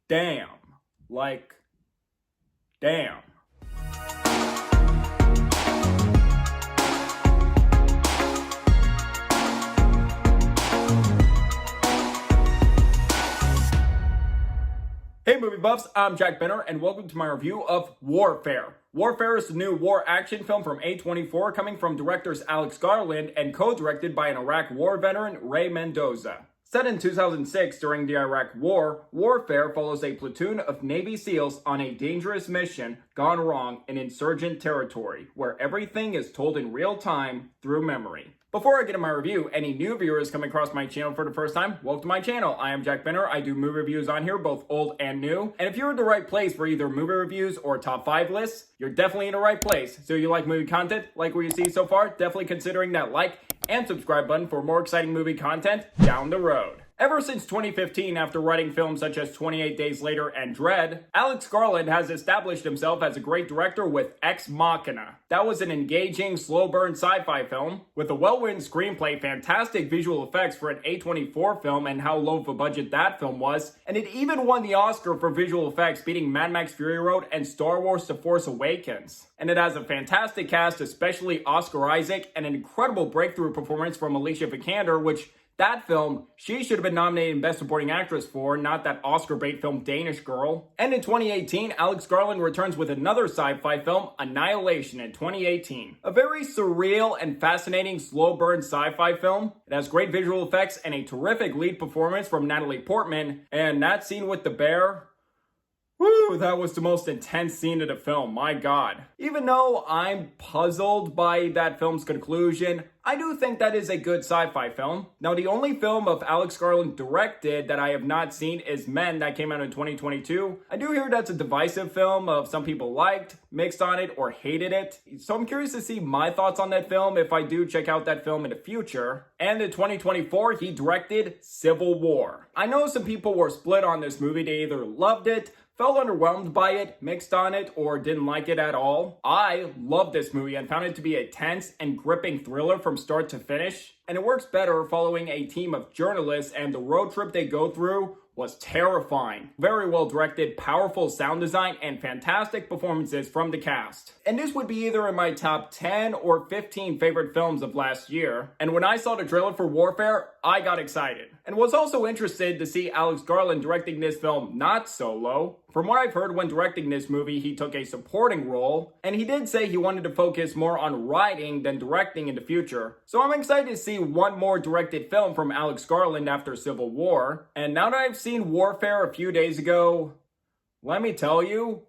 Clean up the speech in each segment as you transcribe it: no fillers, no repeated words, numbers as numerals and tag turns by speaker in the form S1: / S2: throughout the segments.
S1: damn. Like, damn. Hey movie buffs, I'm Jack Benner and welcome to my review of Warfare. Warfare is the new war action film from A24 coming from directors Alex Garland and co-directed by an Iraq war veteran, Ray Mendoza. Set in 2006 during the Iraq War, Warfare follows a platoon of Navy SEALs on a dangerous mission gone wrong in insurgent territory, where everything is told in real time through memory. Before I get to my review, any new viewers coming across my channel for the first time, welcome to my channel. I am Jack Benner. I do movie reviews on here, both old and new. And if you're in the right place for either movie reviews or top 5 lists, you're definitely in the right place. So you like movie content, like what you see so far, definitely considering that like and subscribe button for more exciting movie content down the road. Ever since 2015, after writing films such as 28 Days Later and Dread, Alex Garland has established himself as a great director with Ex Machina. That was an engaging, slow-burn sci-fi film with a well-written screenplay, fantastic visual effects for an A24 film and how low of a budget that film was, and it even won the Oscar for visual effects, beating Mad Max Fury Road and Star Wars The Force Awakens. And it has a fantastic cast, especially Oscar Isaac, and an incredible breakthrough performance from Alicia Vikander, which that film, she should have been nominated Best Supporting Actress for, not that Oscar bait film Danish Girl. And in 2018, Alex Garland returns with another sci-fi film, Annihilation in 2018. A very surreal and fascinating slow-burn sci-fi film. It has great visual effects and a terrific lead performance from Natalie Portman. And that scene with the bear, woo, that was the most intense scene of the film, my god. Even though I'm puzzled by that film's conclusion, I do think that is a good sci-fi film. Now, the only film of Alex Garland directed that I have not seen is Men, that came out in 2022. I do hear that's a divisive film of some people liked, mixed on it, or hated it. So I'm curious to see my thoughts on that film if I do check out that film in the future. And in 2024, he directed Civil War. I know some people were split on this movie. They either loved it, felt underwhelmed by it, mixed on it, or didn't like it at all. I loved this movie and found it to be a tense and gripping thriller from start to finish. And it works better following a team of journalists, and the road trip they go through was terrifying. Very well directed, powerful sound design, and fantastic performances from the cast. And this would be either in my top 10 or 15 favorite films of last year. And when I saw the trailer for Warfare, I got excited. And was also interested to see Alex Garland directing this film not solo. From what I've heard, when directing this movie, he took a supporting role, and he did say he wanted to focus more on writing than directing in the future. So I'm excited to see one more directed film from Alex Garland after Civil War. And now that I've seen Warfare a few days ago, let me tell you,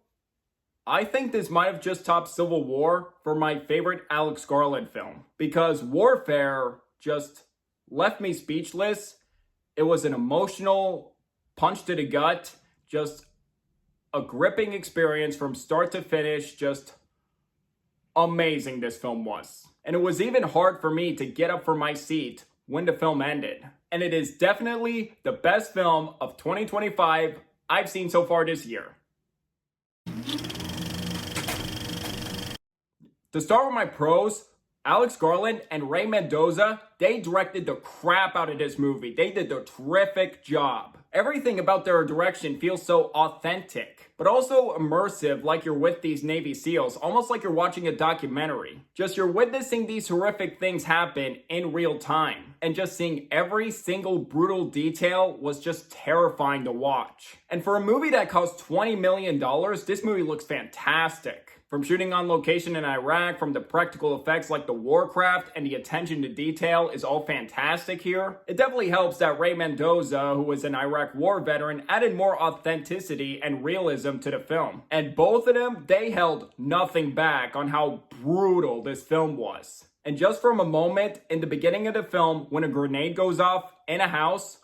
S1: I think this might have just topped Civil War for my favorite Alex Garland film. Because Warfare just left me speechless. It was an emotional punch to the gut, just a gripping experience from start to finish. Just amazing this film was. And it was even hard for me to get up from my seat when the film ended. And it is definitely the best film of 2025 I've seen so far this year. To start with my pros, Alex Garland and Ray Mendoza, they directed the crap out of this movie. They did a terrific job. Everything about their direction feels so authentic, but also immersive, like you're with these Navy SEALs, almost like you're watching a documentary. Just you're witnessing these horrific things happen in real time. And just seeing every single brutal detail was just terrifying to watch. And for a movie that cost $20 million, this movie looks fantastic. From shooting on location in Iraq, from the practical effects like the Warcraft, and the attention to detail is all fantastic here. It definitely helps that Ray Mendoza, who was an Iraq war veteran, added more authenticity and realism to the film. And both of them, they held nothing back on how brutal this film was. And just from a moment in the beginning of the film, when a grenade goes off in a house,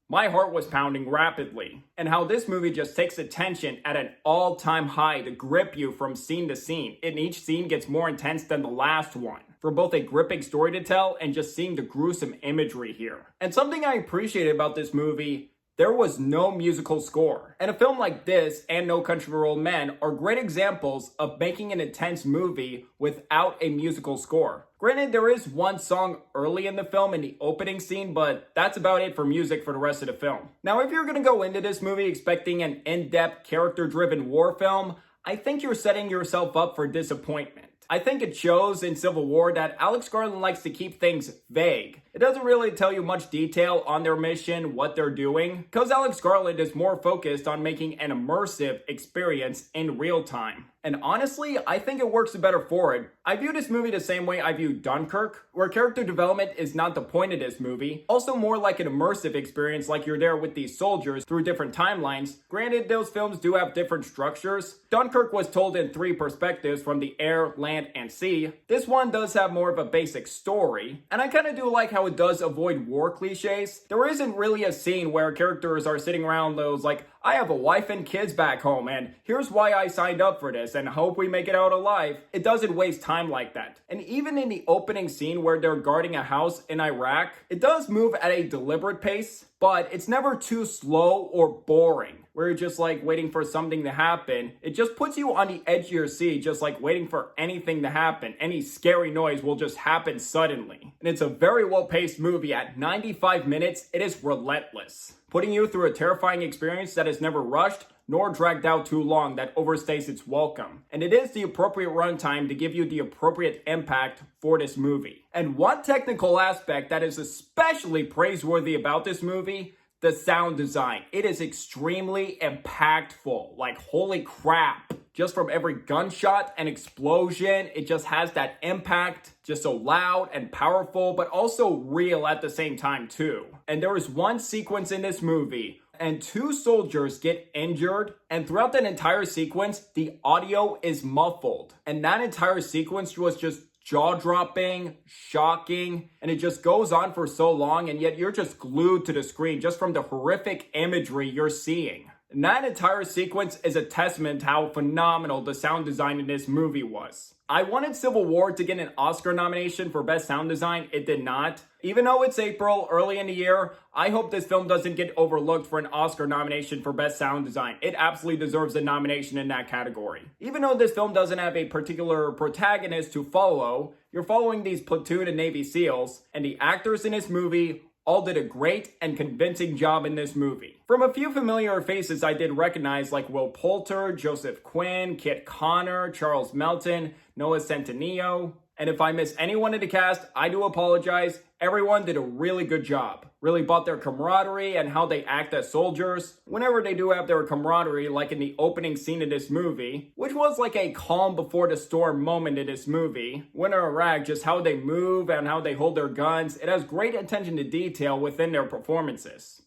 S1: my heart was pounding rapidly. And how this movie just takes attention at an all-time high to grip you from scene to scene. And each scene gets more intense than the last one, for both a gripping story to tell and just seeing the gruesome imagery here. And something I appreciated about this movie there was no musical score. And a film like this and No Country for Old Men are great examples of making an intense movie without a musical score. Granted, there is one song early in the film in the opening scene, but that's about it for music for the rest of the film. Now, if you're gonna go into this movie expecting an in-depth, character-driven war film, I think you're setting yourself up for disappointment. I think it shows in Civil War that Alex Garland likes to keep things vague. It doesn't really tell you much detail on their mission, what they're doing, because Alex Garland is more focused on making an immersive experience in real time. And honestly, I think it works better for it. I view this movie the same way I view Dunkirk, where character development is not the point of this movie, also more like an immersive experience, like you're there with these soldiers through different timelines. Granted, those films do have different structures. Dunkirk was told in 3 perspectives from the air, land, and sea. This one does have more of a basic story, and I kind of do like how it does avoid war cliches. There isn't really a scene where characters are sitting around those like, I have a wife and kids back home, and here's why I signed up for this, and hope we make it out alive. It doesn't waste time like that. And even in the opening scene where they're guarding a house in Iraq, it does move at a deliberate pace, but it's never too slow or boring, where you're just like waiting for something to happen. It just puts you on the edge of your seat, just like waiting for anything to happen. Any scary noise will just happen suddenly. And it's a very well-paced movie. At 95 minutes, it is relentless, putting you through a terrifying experience that is never rushed nor dragged out too long that overstays its welcome. And it is the appropriate runtime to give you the appropriate impact for this movie. And one technical aspect that is especially praiseworthy about this movie, the sound design. It is extremely impactful. Like, holy crap. Just from every gunshot and explosion, it just has that impact, just so loud and powerful, but also real at the same time too. And there is one sequence in this movie and 2 soldiers get injured, and throughout that entire sequence, the audio is muffled. And that entire sequence was just jaw-dropping, shocking, and it just goes on for so long, and yet you're just glued to the screen just from the horrific imagery you're seeing. And that entire sequence is a testament to how phenomenal the sound design in this movie was. I wanted Civil War to get an Oscar nomination for Best Sound Design. It did not. Even though it's April, early in the year, I hope this film doesn't get overlooked for an Oscar nomination for Best Sound Design. It absolutely deserves a nomination in that category. Even though this film doesn't have a particular protagonist to follow, you're following these platoon and Navy SEALs, and the actors in this movie all did a great and convincing job in this movie. From a few familiar faces I did recognize, like Will Poulter, Joseph Quinn, Kit Connor, Charles Melton, Noah Centineo. And if I miss anyone in the cast, I do apologize. Everyone did a really good job. Really bought their camaraderie and how they act as soldiers. Whenever they do have their camaraderie, like in the opening scene of this movie, which was like a calm before the storm moment in this movie. When they're Iraq, just how they move and how they hold their guns. It has great attention to detail within their performances.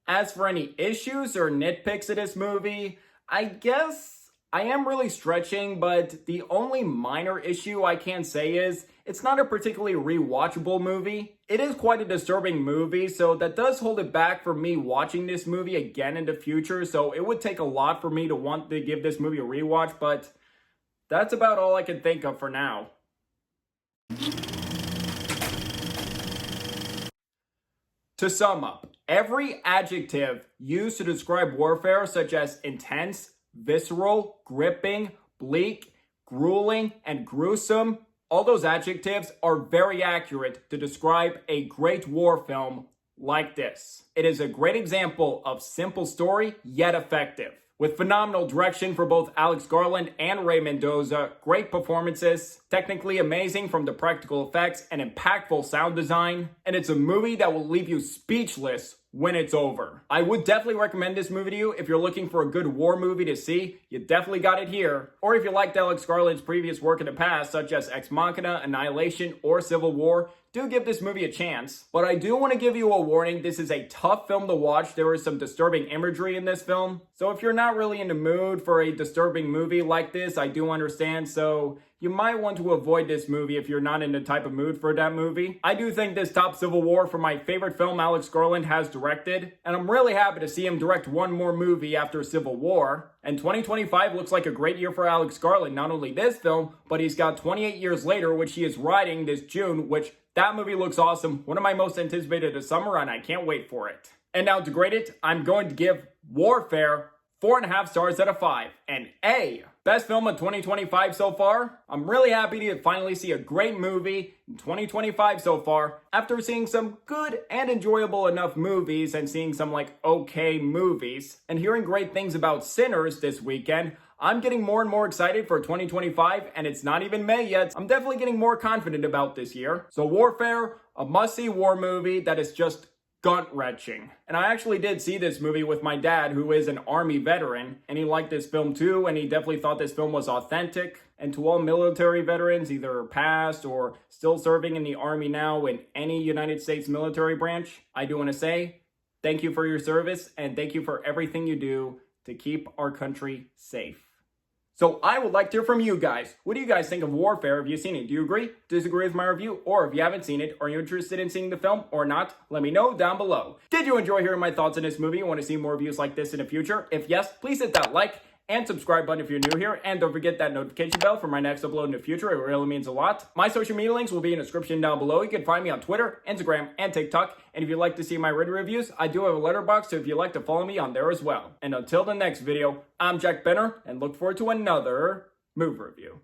S1: As for any issues or nitpicks of this movie, I guess I am really stretching, but the only minor issue I can say is it's not a particularly rewatchable movie. It is quite a disturbing movie, so that does hold it back for me watching this movie again in the future, so it would take a lot for me to want to give this movie a rewatch, but that's about all I can think of for now. To sum up, every adjective used to describe warfare, such as intense, visceral, gripping, bleak, grueling, and gruesome, all those adjectives are very accurate to describe a great war film like this. It is a great example of simple story, yet effective. With phenomenal direction for both Alex Garland and Ray Mendoza, great performances, technically amazing from the practical effects, and impactful sound design, and it's a movie that will leave you speechless when it's over. I would definitely recommend this movie to you if you're looking for a good war movie to see. You definitely got it here. Or if you liked Alex Garland's previous work in the past, such as Ex Machina, Annihilation, or Civil War, do give this movie a chance. But I do want to give you a warning. This is a tough film to watch. There is some disturbing imagery in this film. So if you're not really in the mood for a disturbing movie like this, I do understand. So you might want to avoid this movie if you're not in the type of mood for that movie. I do think this tops Civil War for my favorite film Alex Garland has directed, and I'm really happy to see him direct one more movie after Civil War. And 2025 looks like a great year for Alex Garland. Not only this film, but he's got 28 Years Later, which he is writing this June, which That movie looks awesome, one of my most anticipated of summer, and I can't wait for it. And now to grade it, I'm going to give Warfare 4.5 stars out of 5. An A. Best film of 2025 so far? I'm really happy to finally see a great movie in 2025 so far, after seeing some good and enjoyable enough movies and seeing some okay movies, and hearing great things about Sinners this weekend. I'm getting more and more excited for 2025, and it's not even May yet. I'm definitely getting more confident about this year. So Warfare, a must-see war movie that is just gut-wrenching. And I actually did see this movie with my dad, who is an Army veteran, and he liked this film too, and he definitely thought this film was authentic. And to all military veterans, either past or still serving in the Army now in any United States military branch, I do want to say thank you for your service, and thank you for everything you do to keep our country safe. So I would like to hear from you guys. What do you guys think of Warfare? Have you seen it? Do you agree, disagree with my review? Or if you haven't seen it, are you interested in seeing the film or not? Let me know down below. Did you enjoy hearing my thoughts on this movie? You want to see more reviews like this in the future? If yes, please hit that like and subscribe button if you're new here. And don't forget that notification bell for my next upload in the future. It really means a lot. My social media links will be in the description down below. You can find me on Twitter, Instagram, and TikTok. And if you'd like to see my written reviews, I do have a letterbox, so if you'd like to follow me on there as well. And until the next video, I'm Jack Benner, and look forward to another movie review.